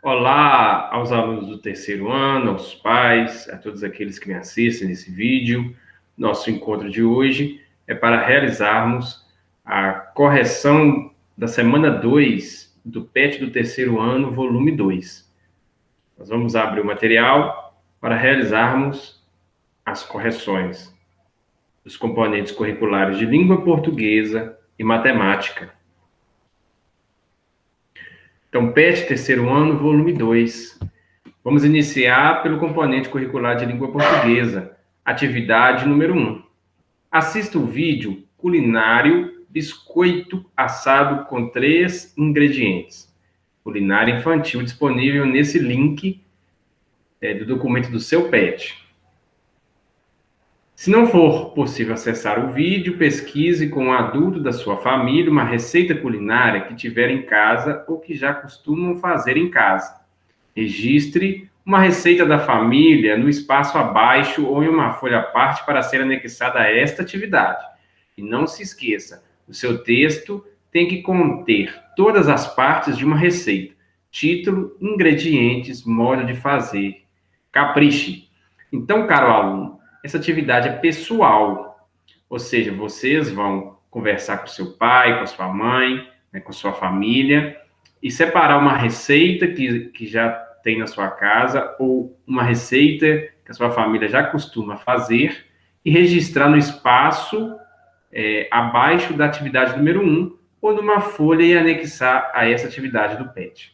Olá aos alunos do terceiro ano, aos pais, a todos aqueles que me assistem nesse vídeo. Nosso encontro de hoje é para realizarmos a correção da semana 2 do PET do terceiro ano, volume 2. Nós vamos abrir o material para realizarmos as correções dos componentes curriculares de língua portuguesa e matemática. Então, PET terceiro ano, volume 2. Vamos iniciar pelo componente curricular de língua portuguesa, atividade número 1. Assista o vídeo culinário biscoito assado com 3 ingredientes. Culinária infantil disponível nesse link do documento do seu PET. Se não for possível acessar o vídeo, pesquise com um adulto da sua família uma receita culinária que tiver em casa ou que já costumam fazer em casa. Registre uma receita da família no espaço abaixo ou em uma folha à parte para ser anexada a esta atividade. E não se esqueça, o seu texto tem que conter todas as partes de uma receita: título, ingredientes, modo de fazer. Capriche! Então, caro aluno, essa atividade é pessoal, ou seja, vocês vão conversar com seu pai, com a sua mãe, com a sua família, e separar uma receita que já tem na sua casa ou uma receita que a sua família já costuma fazer e registrar no espaço abaixo da atividade número 1 ou numa folha e anexar a essa atividade do PET.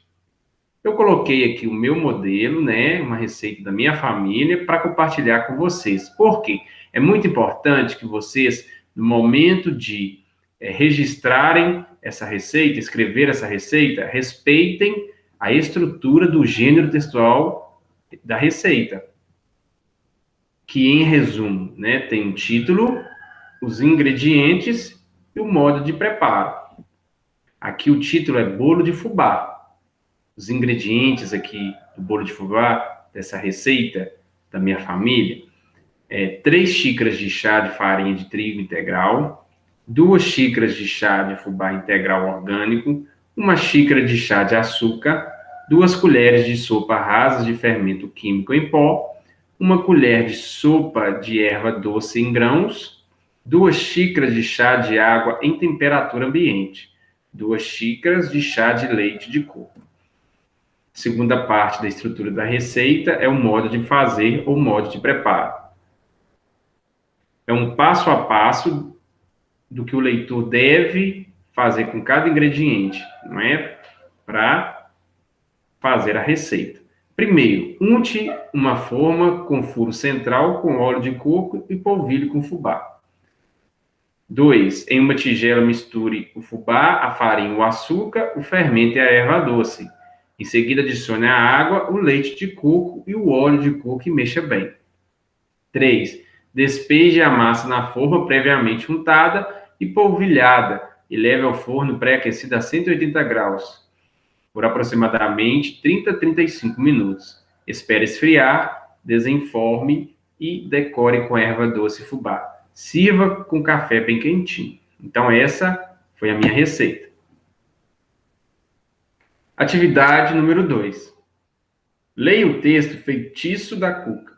Eu coloquei aqui o meu modelo, uma receita da minha família, para compartilhar com vocês. Por quê? É muito importante que vocês, no momento de registrarem essa receita, escrever essa receita, respeitem a estrutura do gênero textual da receita, que, em resumo, tem o título, os ingredientes e o modo de preparo. Aqui o título é bolo de fubá. Os ingredientes aqui do bolo de fubá, dessa receita da minha família, 3 xícaras de chá de farinha de trigo integral, 2 xícaras de chá de fubá integral orgânico, 1 xícara de chá de açúcar, 2 colheres de sopa rasas de fermento químico em pó, 1 colher de sopa de erva doce em grãos, 2 xícaras de chá de água em temperatura ambiente, 2 xícaras de chá de leite de coco. Segunda parte da estrutura da receita é o modo de fazer ou modo de preparo. É um passo a passo do que o leitor deve fazer com cada ingrediente, para fazer a receita. Primeiro, unte uma forma com furo central com óleo de coco e polvilho com fubá. 2. Em uma tigela misture o fubá, a farinha, o açúcar, o fermento e a erva doce. Em seguida, adicione a água, o leite de coco e o óleo de coco e mexa bem. 3. Despeje a massa na forma previamente untada e polvilhada e leve ao forno pré-aquecido a 180 graus por aproximadamente 30 a 35 minutos. Espere esfriar, desenforme e decore com erva doce e fubá. Sirva com café bem quentinho. Então, essa foi a minha receita. Atividade número 2. Leia o texto Feitiço da Cuca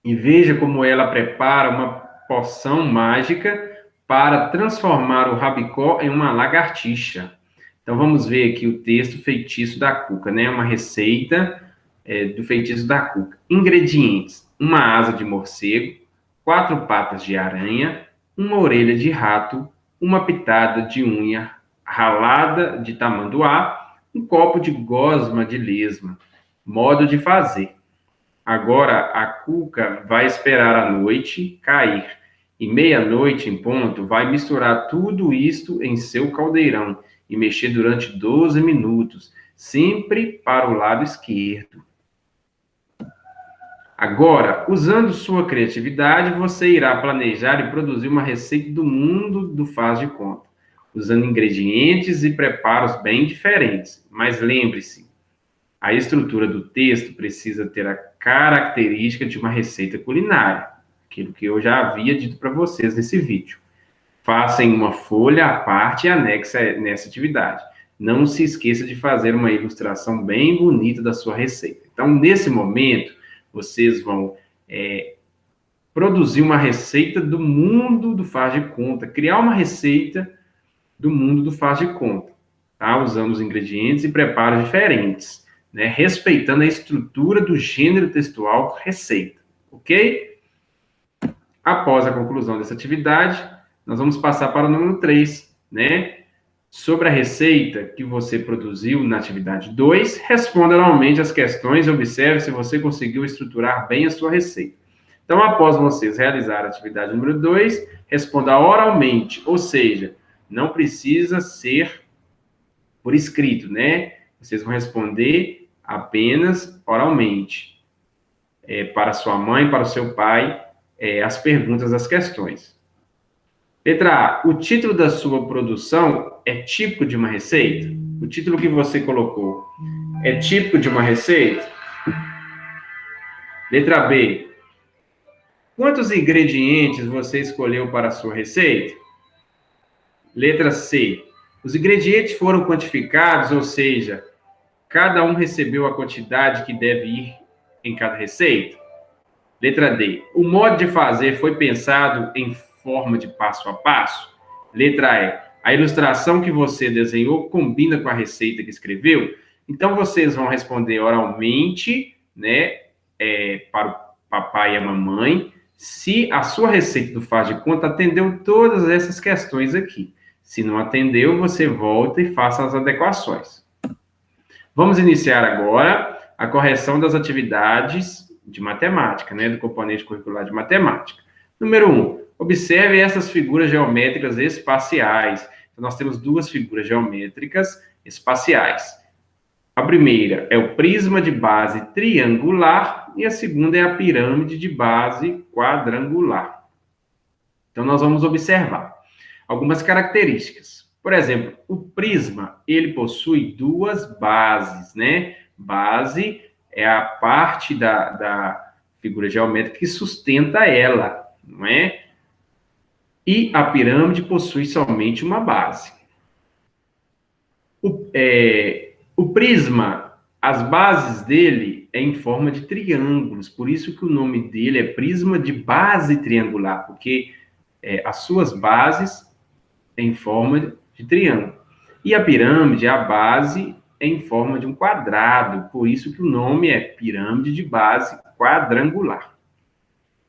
e veja como ela prepara uma poção mágica para transformar o rabicó em uma lagartixa. Então, vamos ver aqui o texto Feitiço da Cuca, uma receita do Feitiço da Cuca. Ingredientes: 1 asa de morcego, 4 patas de aranha, 1 orelha de rato, 1 pitada de unha ralada de tamanduá, 1 copo de gosma de lesma. Modo de fazer: agora a cuca vai esperar a noite cair e meia-noite em ponto vai misturar tudo isto em seu caldeirão e mexer durante 12 minutos, sempre para o lado esquerdo. Agora, usando sua criatividade, você irá planejar e produzir uma receita do mundo do faz de conta, usando ingredientes e preparos bem diferentes. Mas lembre-se, a estrutura do texto precisa ter a característica de uma receita culinária, aquilo que eu já havia dito para vocês nesse vídeo. Faça em uma folha à parte e anexe nessa atividade. não se esqueça de fazer uma ilustração bem bonita da sua receita. Então, nesse momento, vocês vão produzir uma receita do mundo do faz de conta, criar uma receita do mundo do faz de conta, tá? Usando os ingredientes e preparos diferentes, né? Respeitando a estrutura do gênero textual receita, ok? Após a conclusão dessa atividade, nós vamos passar para o número 3, né? Sobre a receita que você produziu na atividade 2, responda normalmente as questões e observe se você conseguiu estruturar bem a sua receita. Então, após vocês realizar a atividade número 2, responda oralmente, ou seja, não precisa ser por escrito, né? Vocês vão responder apenas oralmente, para sua mãe, para o seu pai, as perguntas, as questões. Letra A, o título da sua produção é típico de uma receita? O título que você colocou é típico de uma receita? Letra B, quantos ingredientes você escolheu para a sua receita? Letra C, os ingredientes foram quantificados, ou seja, cada um recebeu a quantidade que deve ir em cada receita? Letra D, o modo de fazer foi pensado em forma de passo a passo? Letra E, a ilustração que você desenhou combina com a receita que escreveu? Então, vocês vão responder oralmente, né, para o papai e a mamãe, se a sua receita do faz de conta atendeu todas essas questões aqui. Se não atendeu, você volta e faça as adequações. Vamos iniciar agora a correção das atividades de matemática, né, do componente curricular de matemática. Número 1, observe essas figuras geométricas espaciais. Então, nós temos duas figuras geométricas espaciais. A primeira é o prisma de base triangular e a segunda é a pirâmide de base quadrangular. Então, nós vamos observar algumas características. Por exemplo, o prisma, ele possui duas bases, né? Base é a parte da figura geométrica que sustenta ela, não é? E a pirâmide possui somente uma base. O prisma, as bases dele é em forma de triângulos, por isso que o nome dele é prisma de base triangular, porque as suas bases em forma de triângulo. E a pirâmide, a base, é em forma de um quadrado, por isso que o nome é pirâmide de base quadrangular.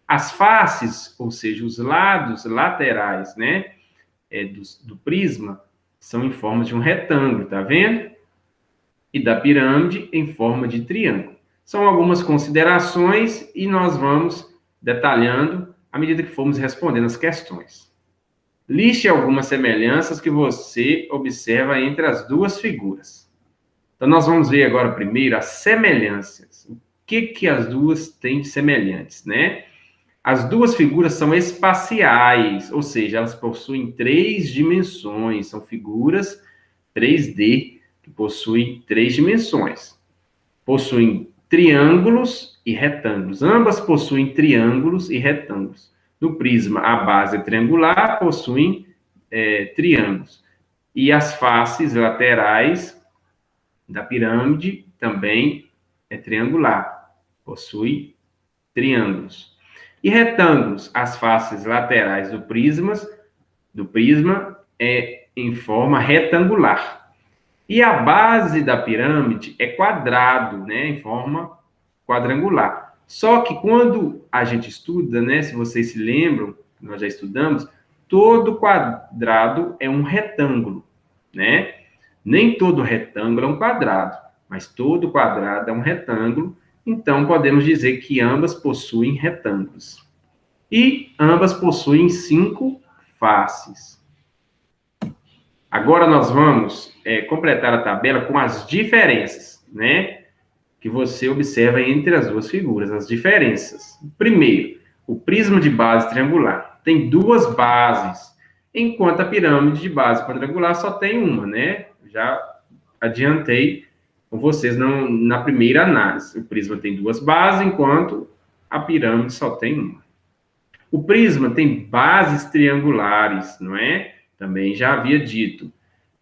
As faces, ou seja, os lados laterais, né, do prisma, são em forma de um retângulo, tá vendo? E da pirâmide em forma de triângulo. São algumas considerações e nós vamos detalhando à medida que formos respondendo as questões. Liste algumas semelhanças que você observa entre as duas figuras. Então, nós vamos ver agora primeiro as semelhanças. O que as duas têm de semelhantes, né? As duas figuras são espaciais, ou seja, elas possuem 3 dimensões. São figuras 3D que possuem 3 dimensões. Possuem triângulos e retângulos. Ambas possuem triângulos e retângulos. No prisma, a base é triangular, possuem triângulos. E as faces laterais da pirâmide também é triangular, possui triângulos. E retângulos, as faces laterais do prisma é em forma retangular. E a base da pirâmide é quadrado, né, em forma quadrangular. Só que quando a gente estuda, né, se vocês se lembram, nós já estudamos, todo quadrado é um retângulo, né? Nem todo retângulo é um quadrado, mas todo quadrado é um retângulo, então podemos dizer que ambas possuem retângulos. E ambas possuem 5 faces. Agora nós vamos completar a tabela com as diferenças, né? Que você observa entre as duas figuras, as diferenças. Primeiro, o prisma de base triangular tem 2 bases, enquanto a pirâmide de base quadrangular só tem uma, né? Já adiantei com vocês na primeira análise. O prisma tem 2 bases, enquanto a pirâmide só tem uma. O prisma tem bases triangulares, não é? Também já havia dito.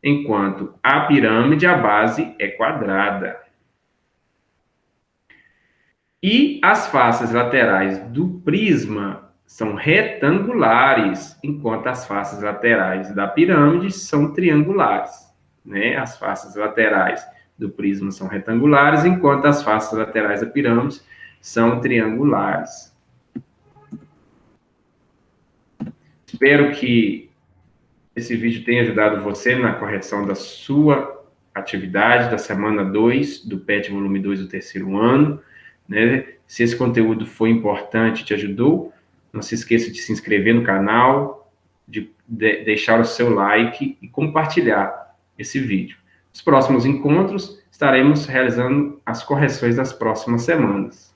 enquanto a pirâmide, a base, é quadrada. E as faces laterais do prisma são retangulares, enquanto as faces laterais da pirâmide são triangulares, né? As faces laterais do prisma são retangulares, enquanto as faces laterais da pirâmide são triangulares. Espero que esse vídeo tenha ajudado você na correção da sua atividade da semana 2 do PET volume 2 do terceiro ano, né? Se esse conteúdo foi importante, te ajudou, não se esqueça de se inscrever no canal, de deixar o seu like e compartilhar esse vídeo. Nos próximos encontros, estaremos realizando as correções das próximas semanas.